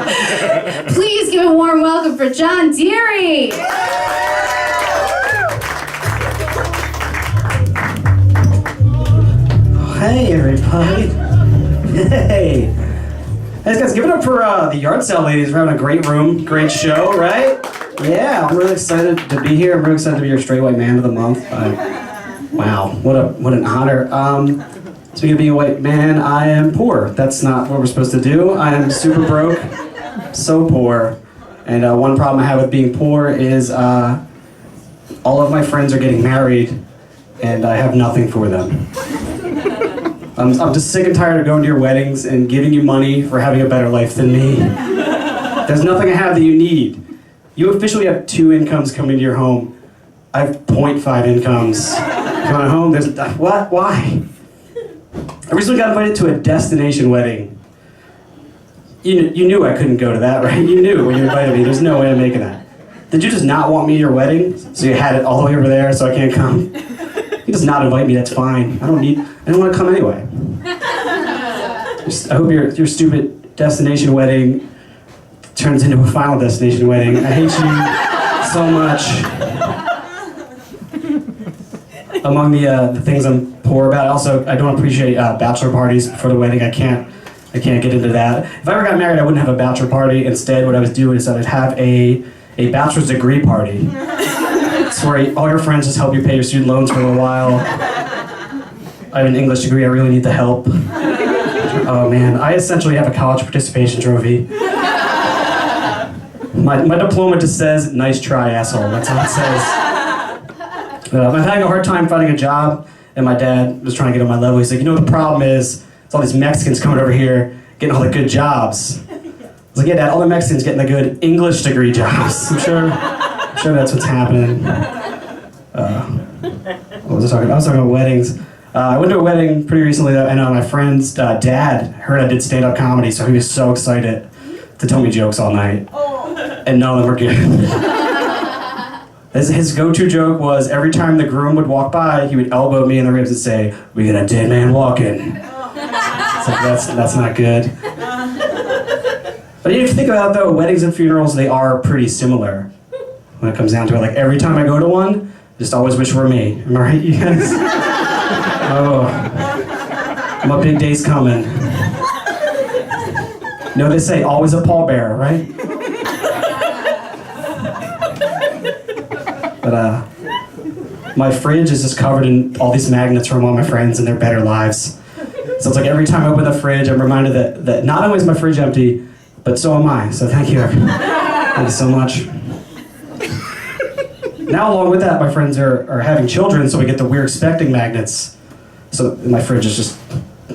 Please give a warm welcome for John Deary. Hey, everybody. Hey. Hey, guys, give it up for the yard sale ladies. We're having a great room, great show, right? Yeah, I'm really excited to be here. I'm really excited to be your Straight White Man of the Month. Wow, what an honor. Speaking of being a white man, I am poor. That's not what we're supposed to do. I am super broke, so poor. And one problem I have with being poor is all of my friends are getting married, and I have nothing for them. I'm just sick and tired of going to your weddings and giving you money for having a better life than me. There's nothing I have that you need. You officially have 2 incomes coming to your home. I have 0.5 incomes coming home. There's what? Why? I recently got invited to a destination wedding. You knew I couldn't go to that, right? You knew when you invited me. There's no way I'm making that. Did you just not want me at your wedding? So you had it all the way over there so I can't come? You just not invite me, that's fine. I don't want to come anyway. I hope your stupid destination wedding turns into a final destination wedding. I hate you so much. Among the things I'm poor about, I don't appreciate bachelor parties before the wedding. I can't get into that. If I ever got married, I wouldn't have a bachelor party. Instead, what I would do is I would have a bachelor's degree party. It's where all your friends just help you pay your student loans for a little while. I have an English degree, I really need the help. Oh man, I essentially have a college participation trophy. My diploma just says, nice try, asshole. That's all it says. I'm having a hard time finding a job, and my dad was trying to get on my level. He's like, you know what the problem is? It's all these Mexicans coming over here, getting all the good jobs. I was like, yeah, Dad, all the Mexicans getting the good English degree jobs. I'm sure that's what's happening. What was I talking about? I was talking about weddings. I went to a wedding pretty recently, and my friend's dad heard I did stand-up comedy, so he was so excited to tell me jokes all night. And none of them were good. His go-to joke was every time the groom would walk by, he would elbow me in the ribs and say, "We got a dead man walking." It's like, that's not good. But if you think about it though, weddings and funerals, they are pretty similar when it comes down to it. Like every time I go to one, I just always wish it were me. Am I right, you guys? Oh, my big day's coming. You know what they say, always a pallbearer, right? But my fridge is just covered in all these magnets from all my friends and their better lives. So it's like every time I open the fridge, I'm reminded that not only is my fridge empty, but so am I. So thank you. Thank you so much. Now along with that, my friends are having children, so we get the we're expecting magnets. So my fridge is just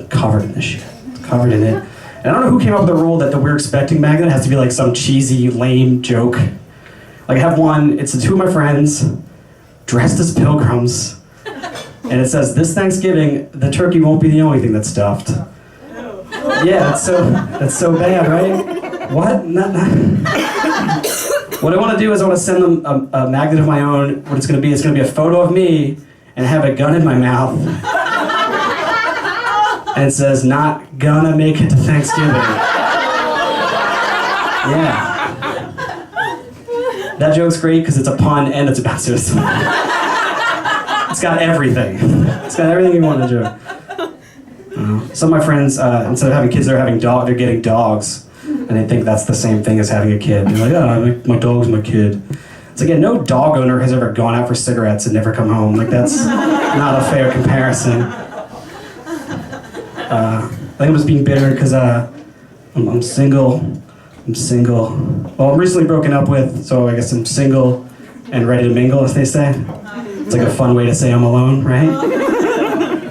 covered in this shit. It's covered in it. And I don't know who came up with the rule that the we're expecting magnet has to be like some cheesy, lame joke. Like I have one, it's the 2 of my friends dressed as pilgrims. And it says, this Thanksgiving, the turkey won't be the only thing that's stuffed. Yeah, that's so bad, right? What? What I want to do is I want to send them a magnet of my own. What it's going to be a photo of me and have a gun in my mouth. And it says, not gonna make it to Thanksgiving. Yeah. That joke's great because it's a pun and it's about suicide. It's got everything. It's got everything you want in a joke. Some of my friends, instead of having kids, they're getting dogs. And they think that's the same thing as having a kid. They're like, oh, my dog's my kid. It's like, yeah, no dog owner has ever gone out for cigarettes and never come home. Like, that's not a fair comparison. I think I'm just being bitter because I'm single. Well, I'm recently broken up with, so I guess I'm single and ready to mingle, as they say. It's like a fun way to say I'm alone, right?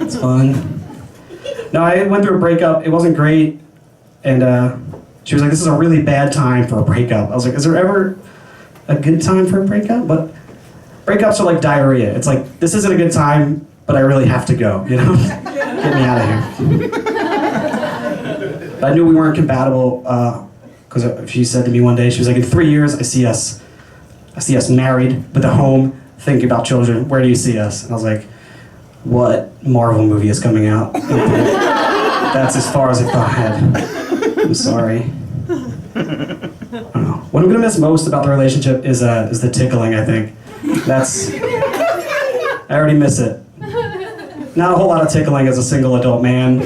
It's fun. No, I went through a breakup. It wasn't great. And she was like, this is a really bad time for a breakup. I was like, is there ever a good time for a breakup? But breakups are like diarrhea. It's like, this isn't a good time, but I really have to go, you know? Get me out of here. I knew we weren't compatible because she said to me one day, she was like, in 3 years, I see us married with a home, thinking about children. Where do you see us? And I was like, what Marvel movie is coming out? That's as far as I thought I had. I'm sorry. What I'm gonna miss most about the relationship is the tickling, I think. I already miss it. Not a whole lot of tickling as a single adult man.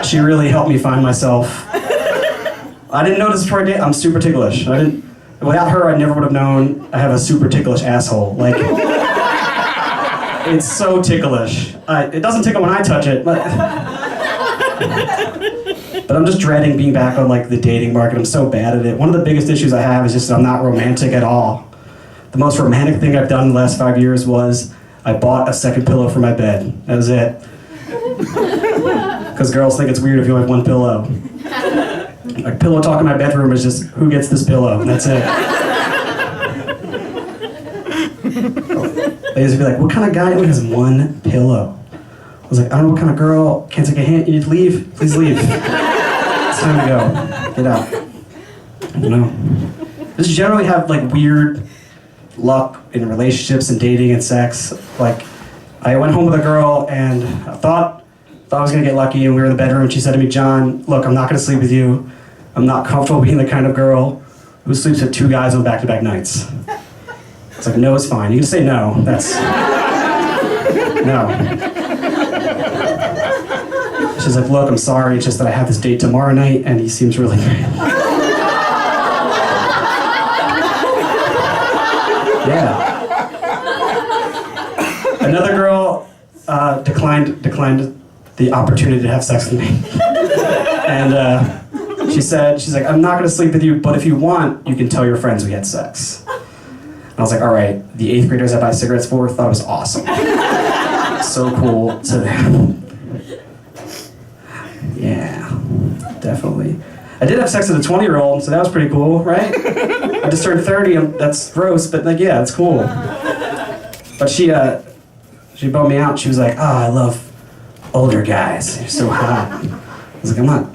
She really helped me find myself. I didn't notice before I did. I'm super ticklish. Without her, I never would have known I have a super ticklish asshole. Like, it's so ticklish. It doesn't tickle when I touch it, but I'm just dreading being back on like the dating market. I'm so bad at it. One of the biggest issues I have is just I'm not romantic at all. The most romantic thing I've done in the last 5 years was I bought a second pillow for my bed. That was it. Because girls think it's weird if you have one pillow. Like, pillow talk in my bedroom is just, who gets this pillow? And that's it. They used to be like, what kind of guy only has one pillow? I was like, I don't know what kind of girl, can't take a hint, you need to leave? Please leave. It's time to go. Get out. You know? I just generally have like weird luck in relationships and dating and sex. Like, I went home with a girl and I thought I was gonna get lucky, and we were in the bedroom and she said to me, John, look, I'm not gonna sleep with you. I'm not comfortable being the kind of girl who sleeps with 2 guys on back-to-back nights. It's like, no, it's fine. You can say no. That's... No. She's like, look, I'm sorry. It's just that I have this date tomorrow night and he seems really great. Yeah. Another girl declined the opportunity to have sex with me. And she's like, I'm not gonna sleep with you, but if you want, you can tell your friends we had sex. And I was like, all right, the 8th graders I buy cigarettes for thought it was awesome. So cool to them. Yeah, definitely. I did have sex with a 20-year-old, so that was pretty cool, right? I just turned 30, and that's gross, but like, yeah, it's cool. But she bummed me out. She was like, oh, I love older guys. You're so hot. I was like, I'm not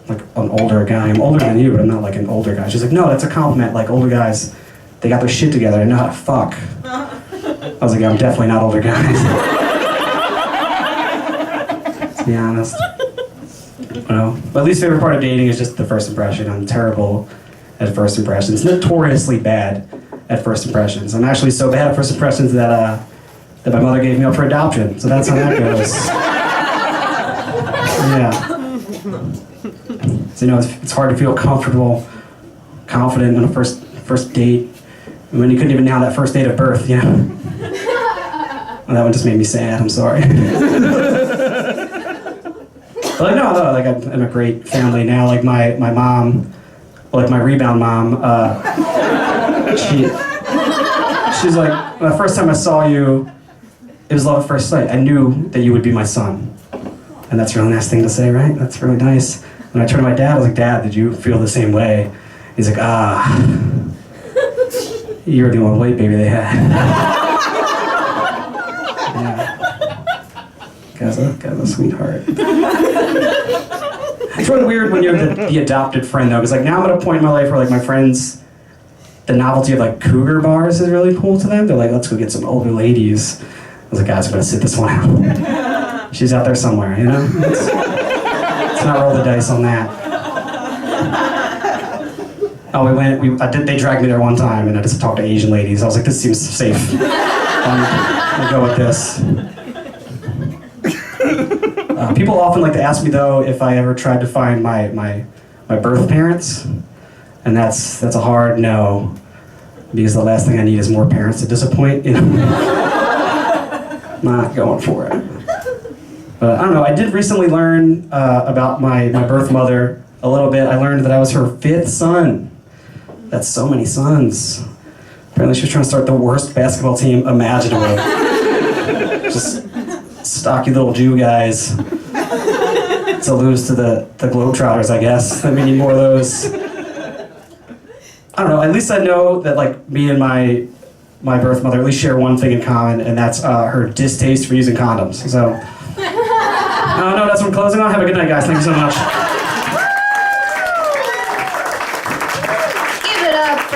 like an older guy. I'm older than you, but I'm not like an older guy. She's like, no, that's a compliment. Like, older guys, they got their shit together. They know how to fuck. I was like, yeah, I'm definitely not older guys. To be honest. Well, my least favorite part of dating is just the first impression. I'm terrible at first impressions. Notoriously bad at first impressions. I'm actually so bad at first impressions that my mother gave me up for adoption. So that's how that goes. Yeah. So, you know, it's hard to feel comfortable, confident on a first date when you couldn't even nail that first date of birth, you know? Well, that one just made me sad, I'm sorry. But like, no, like I'm in a great family now. Like my mom, like my rebound mom, she's like, the first time I saw you, it was love at first sight. I knew that you would be my son. And that's a really nice thing to say, right? That's really nice. And I turned to my dad, I was like, Dad, did you feel the same way? He's like, you're the only white baby they had. Yeah. Guy's a sweetheart. It's really weird when you're the adopted friend, though, because like now I'm at a point in my life where like my friends, the novelty of like cougar bars is really cool to them. They're like, let's go get some older ladies. I was like, guys, I'm gonna sit this one out. She's out there somewhere, you know? Let's not roll the dice on that. Oh, they dragged me there one time and I just talked to Asian ladies. I was like, this seems safe. I'll go with this. People often like to ask me though if I ever tried to find my birth parents, and that's a hard no, because the last thing I need is more parents to disappoint. You know? Not going for it. But I don't know. I did recently learn about my birth mother a little bit. I learned that I was her 5th son. That's so many sons. Apparently, she was trying to start the worst basketball team imaginable. Just stocky little Jew guys to lose to the Globetrotters, I guess. We need more of those. I don't know, at least I know that like me and my birth mother at least share one thing in common, and that's her distaste for using condoms. So, I don't know, that's what I'm closing on. Have a good night, guys. Thank you so much.